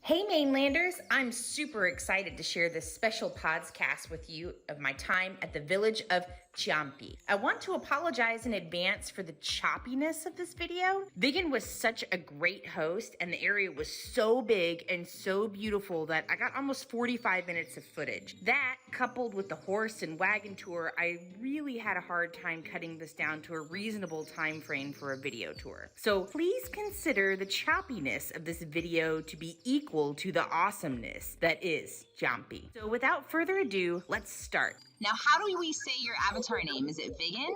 Hey Mainlanders, I'm super excited to share this special podcast with you of my time at the Village of Ciampi. I want to apologize in advance for the choppiness of this video. Vigan was such a great host and the area was so big and so beautiful that I got almost 45 minutes of footage. That, coupled with the horse and wagon tour, I really had a hard time cutting this down to a reasonable time frame for a video tour. So please consider the choppiness of this video to be equal to the awesomeness that is Ciampi. So without further ado, let's start. Now, how do we say your avatar name? Is it Vigan?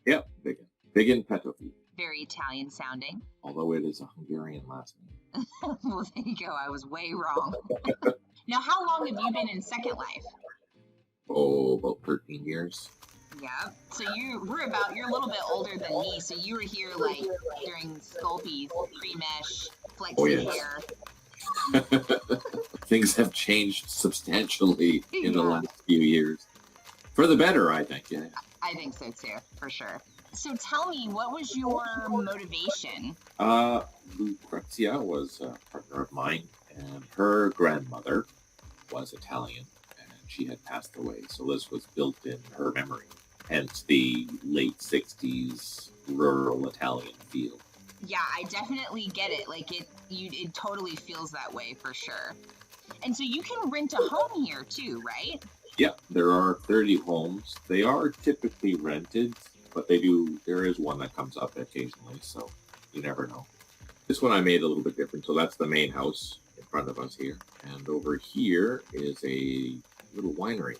Yep, Vigan. Vigan Petofi. Very Italian sounding. Although it is a Hungarian last name. Well, there you go. I was way wrong. Now, how long have you been in Second Life? Oh, about 13 years. Yeah. So you're a little bit older than me. So you were here like during Sculpey's pre-mesh, flexi hair. Things have changed substantially in the last few years. For the better, I think, yeah. I think so too, for sure. So tell me, what was your motivation? Lucrezia was a partner of mine, and her grandmother was Italian, and she had passed away. So this was built in her memory, hence the late 60s rural Italian feel. Yeah, I definitely get it. Like it totally feels that way for sure. And so you can rent a home here too, right? Yeah, there are 30 homes. They are typically rented, but there is one that comes up occasionally, so you never know. This one I made a little bit different. So that's the main house in front of us here. And over here is a little winery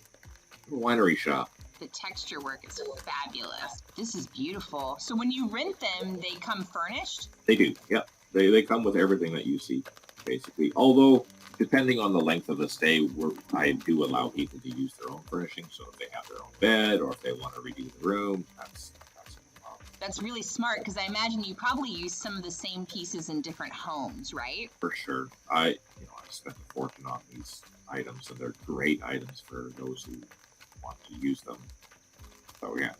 shop. The texture work is fabulous. This is beautiful. So when you rent them, they come furnished? They do, yeah. They come with everything that you see, basically. Although, depending on the length of the stay, I do allow people to use their own furnishings. So if they have their own bed or if they want to redo the room, that's no problem. That's really smart because I imagine you probably use some of the same pieces in different homes, right? For sure. I spent a fortune on these items, and they're great items for those who want to use them. So yeah.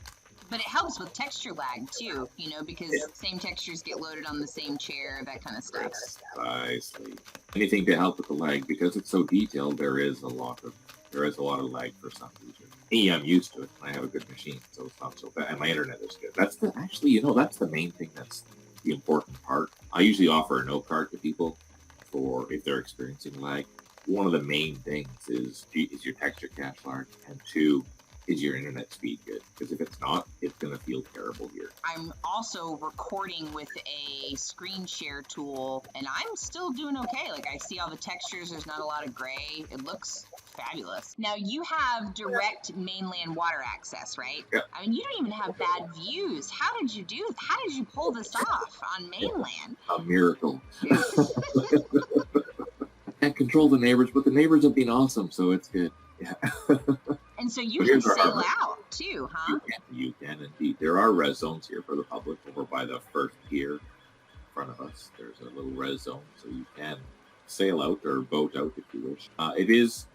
But it helps with texture lag too, because same textures get loaded on the same chair, that kind of stuff. Precisely. Anything to help with the lag, because it's so detailed. There is a lot of lag for some users. Me, I'm used to it. I have a good machine, so it's not so bad. And my internet is good. That's the main thing. That's the important part. I usually offer a no card to people for if they're experiencing lag. One of the main things is your texture cache large, and two, is your internet speed good? Because if it's not, it's going to feel terrible here. I'm also recording with a screen share tool, and I'm still doing okay. Like, I see all the textures. There's not a lot of gray. It looks fabulous. Now, you have direct mainland water access, right? Yeah. I mean, you don't even have bad views. How did you pull this off on mainland? A miracle. I can't control the neighbors, but the neighbors have been awesome, so it's good. Yeah. And so you can sail out too, huh? You can indeed. There are res zones here for the public over by the first pier in front of us. There's a little res zone, so you can sail out or boat out if you wish. It is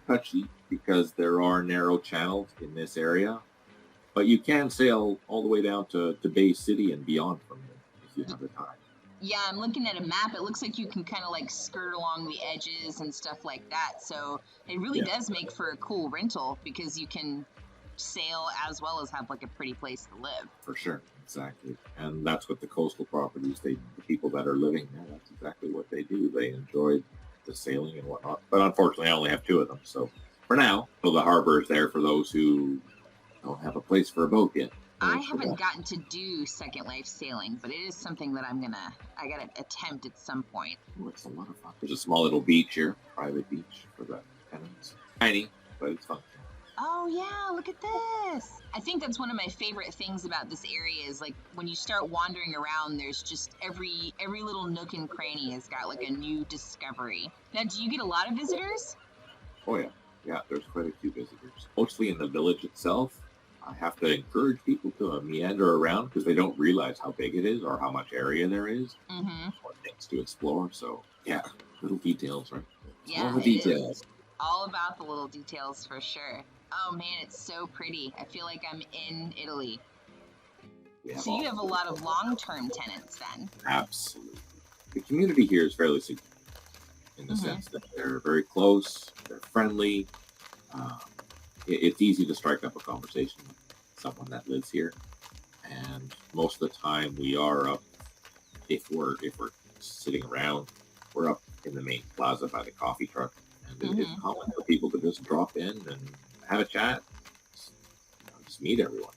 touchy because there are narrow channels in this area, but you can sail all the way down to Bay City and beyond from there if you have the time. Yeah, I'm looking at a map. It looks like you can kind of like skirt along the edges and stuff like that. So it really does make for a cool rental because you can sail as well as have like a pretty place to live. For sure, exactly. And that's what the coastal properties, the people that are living there, that's exactly what they do. They enjoy the sailing and whatnot. But unfortunately, I only have two of them. So for now, the harbor is there for those who don't have a place for a boat yet. I haven't gotten to do Second Life sailing, but it is something that I gotta attempt at some point. Oh, it's a lot of fun. There's a small little beach here, private beach for the tenants. Tiny, but it's fun. Oh yeah, look at this. I think that's one of my favorite things about this area is like when you start wandering around, there's just every little nook and cranny has got like a new discovery. Now, do you get a lot of visitors? Oh yeah. Yeah, there's quite a few visitors. Mostly in the village itself. I have to encourage people to meander around because they don't realize how big it is or how much area there is or things to explore. So, yeah, little details, right? Yeah, all the details. All about the little details for sure. Oh, man, it's so pretty. I feel like I'm in Italy. So you have a lot of long-term tenants then? Absolutely. The community here is fairly significant. in the sense that they're very close, they're friendly. Uh, it's easy to strike up a conversation with someone that lives here, and most of the time we are up. If we're sitting around, we're up in the main plaza by the coffee truck, and it's common for people to just drop in and have a chat, just meet everyone.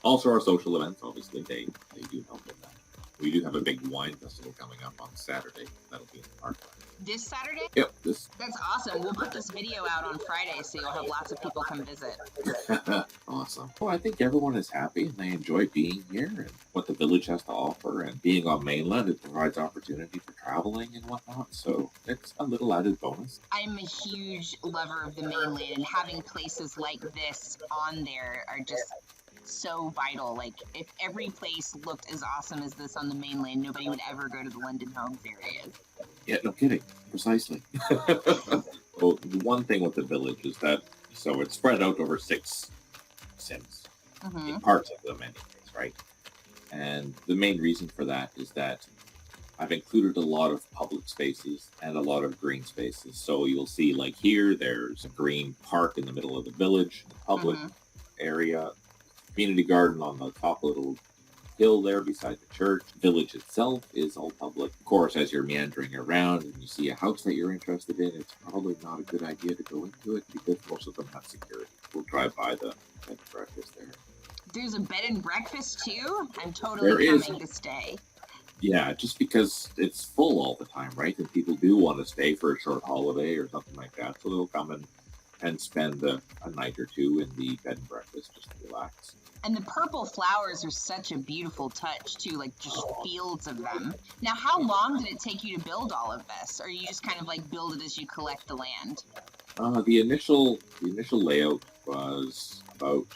Also, our social events, obviously, they do help with that. We do have a big wine festival coming up on Saturday. That'll be in the park. This Saturday? Yep. That's awesome. We'll put this video out on Friday, so you'll have lots of people come visit. Awesome. Well, I think everyone is happy and they enjoy being here and what the village has to offer. And being on mainland, it provides opportunity for traveling and whatnot. So it's a little added bonus. I'm a huge lover of the mainland, and having places like this on there are just so vital. Like, if every place looked as awesome as this on the mainland, nobody would ever go to the London Homes areas. Yeah, no kidding. Precisely. Well, the one thing with the village is that, so it's spread out over 6 sims, in parts of them anyways, right? And the main reason for that is that I've included a lot of public spaces and a lot of green spaces. So you'll see, like here, there's a green park in the middle of the village, public area, community garden on the top little hill there beside the church. Village itself is all public. Of course, as you're meandering around and you see a house that you're interested in, it's probably not a good idea to go into it because most of them have security. We'll drive by the bed and breakfast there. There's a bed and breakfast too? I'm totally coming to stay. Yeah, just because it's full all the time, right? And people do want to stay for a short holiday or something like that. So they'll come and spend a night or two in the bed and breakfast just to relax. And the purple flowers are such a beautiful touch too, like just fields of them. Now, how long did it take you to build all of this? Or you just kind of like build it as you collect the land? The initial layout was about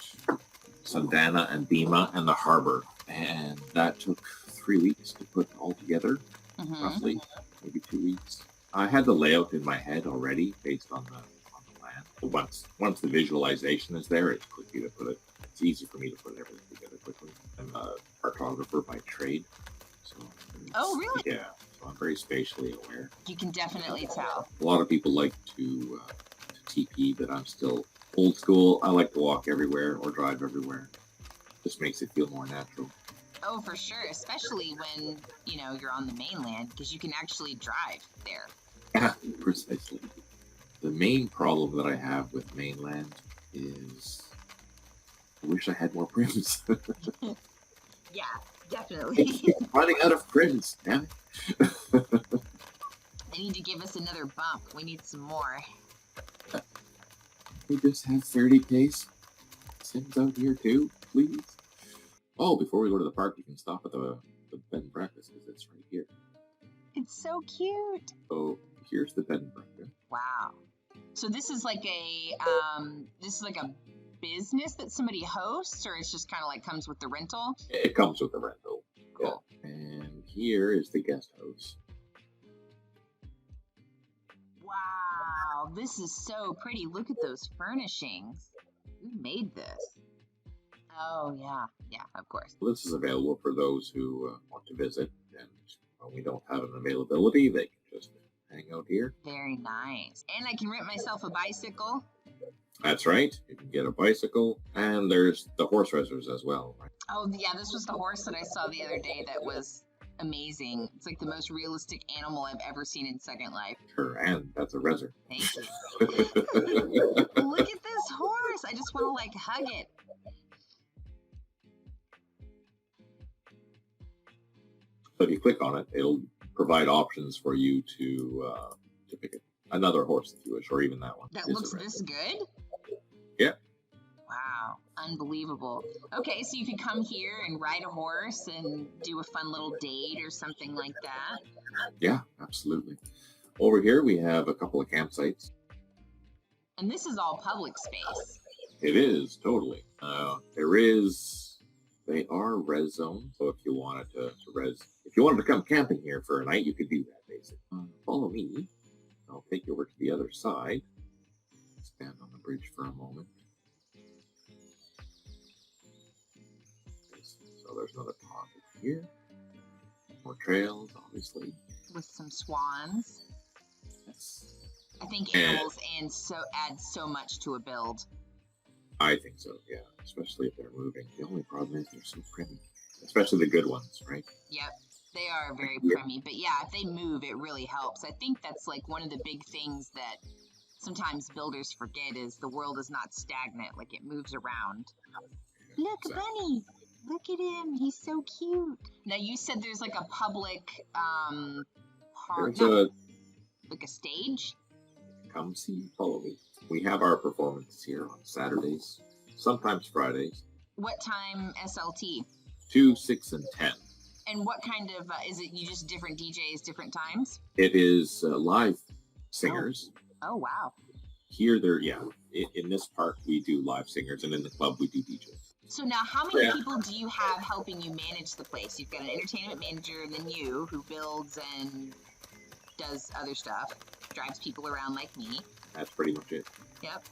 Sundana and Bima and the harbor, and that took 3 weeks to put all together, roughly, maybe 2 weeks. I had the layout in my head already based on the land. But once the visualization is there, it's quickly to put it. It's easy for me to put everything together quickly. I'm a cartographer by trade, so. Oh, really? Yeah, so I'm very spatially aware. You can definitely tell. A lot of people like to TP, but I'm still old school. I like to walk everywhere or drive everywhere. Just makes it feel more natural. Oh, for sure, especially when, you're on the mainland, because you can actually drive there. Yeah, precisely. The main problem that I have with mainland is I wish I had more prims. Yeah, definitely. I'm running out of prims, damn it. They need to give us another bump. We need some more. We just have 30 pace sims out here too, please. Oh, before we go to the park, you can stop at the bed and breakfast because it's right here. It's so cute. So here's the bed and breakfast. Wow. So this is like a business that somebody hosts, or it's just kind of like comes with the rental? It comes with the rental. Cool. Yeah. And here is the guest house. Wow, this is so pretty. Look at those furnishings. Who made this? Oh, yeah. Yeah, of course. Well, this is available for those who want to visit, and when we don't have an availability, they can just hang out here. Very nice. And I can rent myself a bicycle. That's right. You can get a bicycle, and there's the horse racers as well. Right? Oh, yeah, this was the horse that I saw the other day that was amazing. It's like the most realistic animal I've ever seen in Second Life. Sure, and that's a reser. Thank you. Look at this horse. I just want to, hug it. So if you click on it, it'll provide options for you to pick another horse if you wish, or even that one. That looks this good? Yeah. Wow, unbelievable. Okay, so you could come here and ride a horse and do a fun little date or something like that. Yeah, absolutely. Over here we have a couple of campsites. And this is all public space. It is, totally. They are res zones, so if you wanted to come camping here for a night, you could do that, basically. Follow me. I'll take you over to the other side. Stand on the bridge for a moment. So there's another pond here. More trails, obviously. With some swans. think animals add so much to a build. I think so, yeah. Especially if they're moving. The only problem is they're so pretty. Especially the good ones, right? Yep. They are very preemie, but yeah, if they move, it really helps. I think that's like one of the big things that sometimes builders forget is the world is not stagnant, like it moves around. Look, a bunny! Look at him, he's so cute. Now you said there's like a public, like a stage? Come see, follow me. We have our performance here on Saturdays, sometimes Fridays. What time SLT? 2, 6, and 10. And what kind of, is it you just different DJs, different times? It is live singers. Oh, wow. Here, in this park, we do live singers, and in the club, we do DJs. So now, how many people do you have helping you manage the place? You've got an entertainment manager, and then you, who builds and does other stuff, drives people around like me. That's pretty much it. Yep.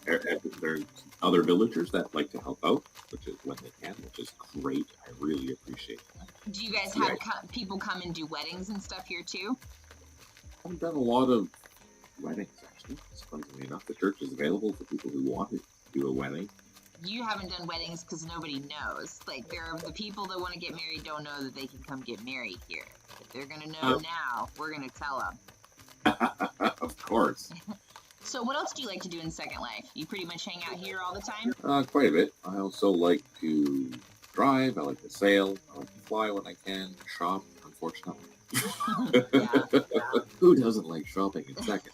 There's other villagers that like to help out, which is when they can, which is great. I really appreciate that. Do you guys have people come and do weddings and stuff here too? I've done a lot of weddings, actually. Surprisingly enough, the church is available for people who want to do a wedding. You haven't done weddings because nobody knows. Like, the people that want to get married don't know that they can come get married here. If they're going to know now, we're going to tell them. Of course. So what else do you like to do in Second Life? You pretty much hang out here all the time? Quite a bit. I also like to drive. I like to sail. I like to fly when I can. Shop, unfortunately. Who doesn't like shopping in Second?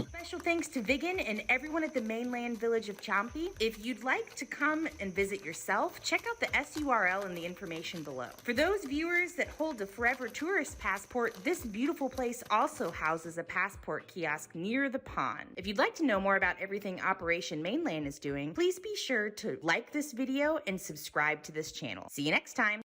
Special thanks to Vigan and everyone at the mainland village of Ciampi. If you'd like to come and visit yourself, check out the SURL in the information below. For those viewers that hold a forever tourist passport, this beautiful place also houses a passport kiosk near the pond. If you'd like to know more about everything Operation Mainland is doing, please be sure to like this video and subscribe to this channel. See you next time.